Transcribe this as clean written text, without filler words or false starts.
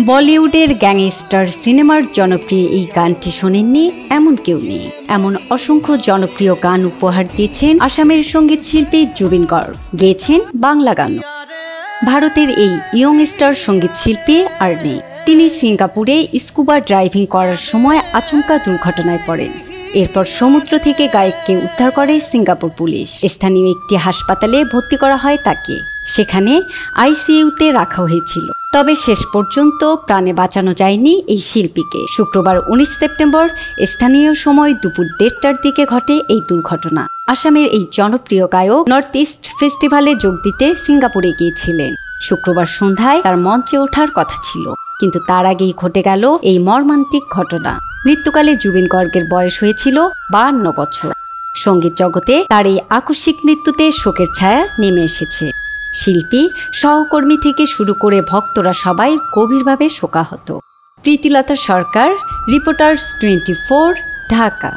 বলিউডের গ্যাংস্টার সিনেমার জনপ্রিয় এই গানটি শোনেননি এমন কেউ নেই। এমন অসংখ্য জনপ্রিয় গান উপহার দিয়েছেন আসামের সঙ্গীত শিল্পী জুবিন গর্গ, গেয়েছেন বাংলা গানও। ভারতের এই ইয়ংস্টার সঙ্গীত শিল্পী আর নেই। তিনি সিঙ্গাপুরে স্কুবা ড্রাইভিং করার সময় আচমকা দুর্ঘটনায় পড়েন। এরপর সমুদ্র থেকে গায়ককে উদ্ধার করে সিঙ্গাপুর পুলিশ। স্থানীয় একটি হাসপাতালে ভর্তি করা হয় তাকে। সেখানে আইসিইউতে রাখা হয়েছিল। তবে শেষ পর্যন্ত প্রাণে বাঁচানো যায়নি এই শিল্পীকে। শুক্রবার 19 সেপ্টেম্বর স্থানীয় সময় দুপুর 1:30টার দিকে ঘটে এই দুর্ঘটনা। আসামের এই জনপ্রিয় গায়ক নর্থ ইস্ট ফেস্টিভ্যালে যোগ দিতে সিঙ্গাপুরে গিয়েছিলেন। শুক্রবার সন্ধ্যায় তার মঞ্চে ওঠার কথা ছিল, কিন্তু তার আগেই ঘটে গেল এই মর্মান্তিক ঘটনা। মৃত্যুকালে জুবিন গর্গের বয়স হয়েছিল 52 বছর। সঙ্গীত জগতে তার এই আকস্মিক মৃত্যুতে শোকের ছায়া নেমে এসেছে। শিল্পী, সহকর্মী থেকে শুরু করে ভক্তরা সবাই গভীরভাবে শোকাহত। প্রীতিলতা সরকার, রিপোর্টার্স 24, ঢাকা।